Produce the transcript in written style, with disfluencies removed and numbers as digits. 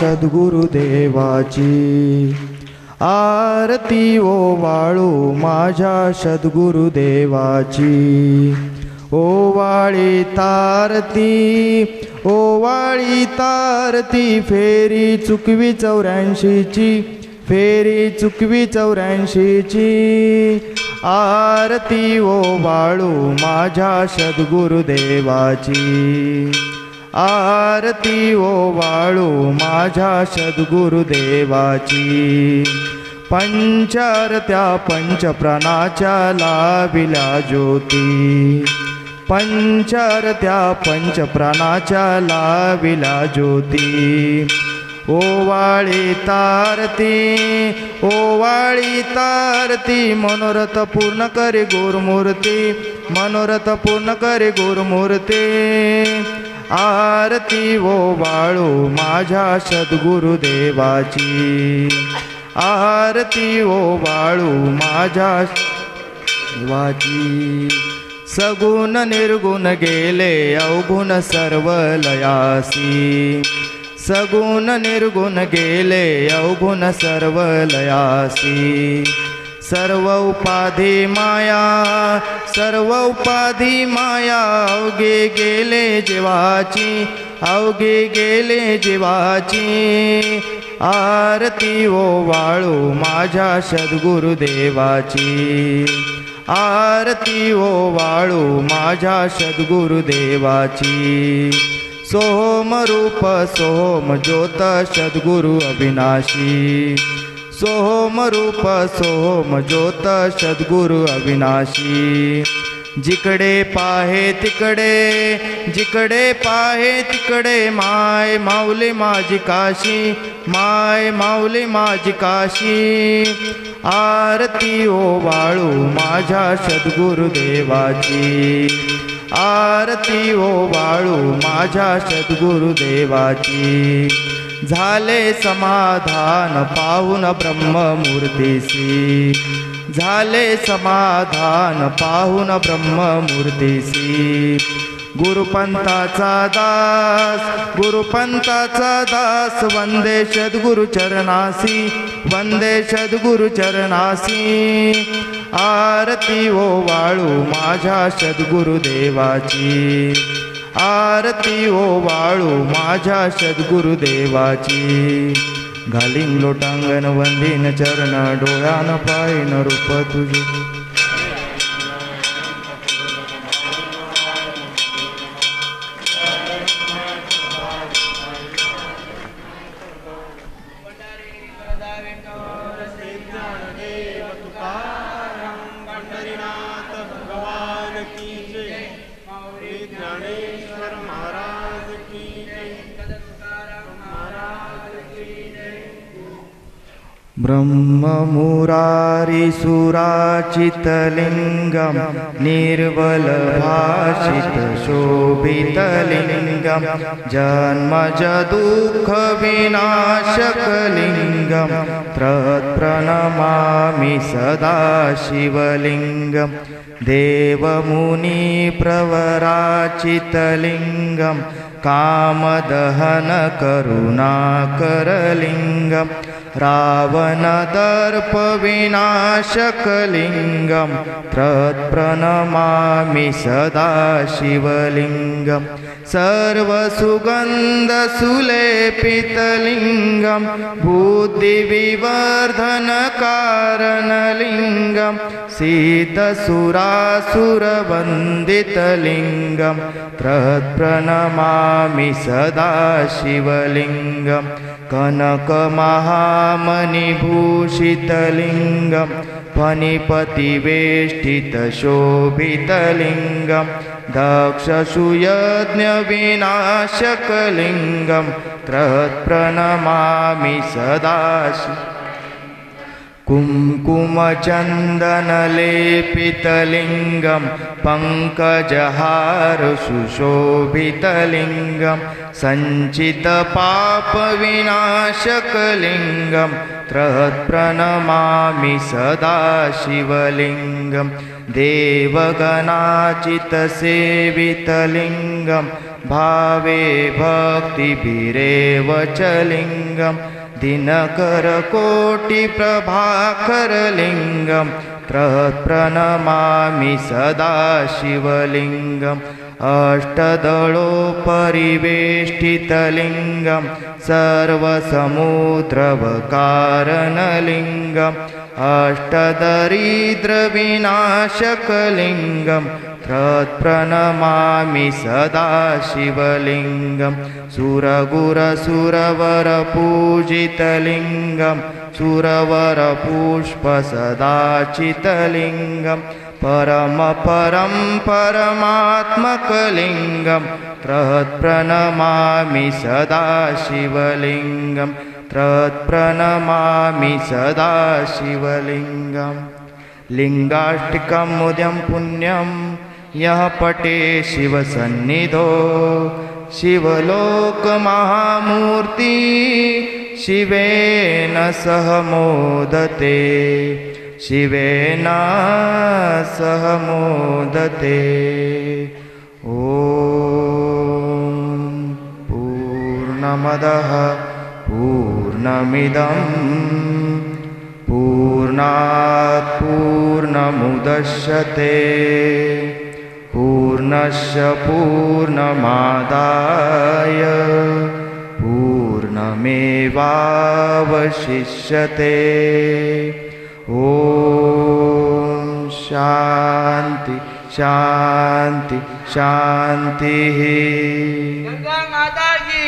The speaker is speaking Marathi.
सद्गुरुदेवाची आरती ओवाळू माझ्या सद्गुरुदेवाची ओवाळी तारती फेरी चुकवी 84ची फेरी चुकवी 84ची आरती ओवाळू माझ्या सद्गुरुदेवाची आरती ओवाळू माझ्या सद्गुरुदेवाची पंचारत्या पंचप्राणाच्या लाविल्या ज्योती पंचारत्या पंचप्राणाच्या लाविल्या ज्योती ओवाळी तारती मनोरथ पूर्ण करे गुरुमूर्ती मनोरथ पूर्ण करे गुरुमूर्ती आरती ओवाळू माझ्या सद्गुरुदेवाची आरती ओवाळू माझ्या देवाची सगुण निर्गुण गेले अवगुण सर्व लयासी सगुण निर्गुण गेले अवगुण सर्व लयासी सर्व उपाधी माया अवघे गेले जीवाची आरती ओवाळू माझ्या सद्गुरुदेवाची आरती ओवाळू माझ्या सद्गुरुदेवाची सोम रूप सोम ज्योत सद्गुरु अविनाशी सोम रूप सोम ज्योत सद्गुरु अविनाशी जिकडे पाहे तिकडे माय माऊली माझी काशी आरती ओवाळू माझ्या सद्गुरुदेवाची आरती ओवाळू माझ्या सद्गुरुदेवाची झाले समाधान पाहून ब्रह्ममूर्तीसी झाले समाधान पाहून ब्रह्ममूर्तीसी गुरुपंथाचा दास वंदे सद्गुरु चरणासी आरती ओवाळू माझ्या सद्गुरुदेवाची आरती ओवाळू माझ्या सद्गुरुदेवाची घालीन लोटांगण वंदीन चरण डोळ्यान पाहिन रूप तुझे ब्रह्ममुरारिसुराचितलिङ्गं निर्बलभाषित शोभितलिङ्गं जन्मजदुःखविनाशकलिङ्गं तत्प्रणमामि सदा शिवलिङ्गं देवमुनिप्रवराचितलिङ्गं कामदहनकरुणाकरलिङ्गं रावणदर्पविनाशकलिङ्गं तत्प्रणमामि सदा शिवलिङ्गं सर्वसुगन्धसुलेपितलिङ्गं बुद्धिविवर्धनकारणलिङ्गं सिद्धसुरासुरवन्दितलिङ्गं तत्प्रणमामि सदा शिवलिङ्गं कनकमहामणिभूषितलिङ्गं फणिपतिवेष्टितशोभितलिङ्गं दक्षसुयज्ञविनाशकलिङ्गं तत्प्रणमामि सदा कुङ्कुमचन्दनलेपितलिङ्गं पङ्कजहारसुशोभितलिङ्गं सञ्चितपापविनाशकलिङ्गं तत्प्रणमामि सदा शिवलिङ्गं देवगणाचितसेवितलिङ्गं भावे भक्तिभिरेव च लिङ्गं दिनकरकोटिप्रभाकरलिङ्गं प्रणमामि सदा शिवलिङ्गम् अष्टदलोपरिवेष्टितलिङ्गं सर्वसमुद्रवकारणलिङ्गम् अष्टदरिद्रविनाशकलिङ्गं प्रणमामि सदा शिवलिङ्गं सुरगुरसुरवरपूजितलिङ्गं सुरवरपुष्पसदाचितलिङ्गं परमपरं परमात्मकलिङ्गं प्रणमामि सदा शिवलिङ्गं प्रणमामि सदा शिवलिङ्गं लिङ्गाष्टकमुद्यं पुण्यं यः पटे शिवसन्निधौ शिवलोकमहामूर्ति शिवेन सह मोदते शिवेन सह मोदते ॐ पूर्णमदः पूर्णमिदं पूर्णात् पूर्णमुदच्यते पूर्णस्य पूर्णमादाय पूर्णमेवावशिष्यते ॐ शान्ति शान्ति शान्तिः। गंगा माता की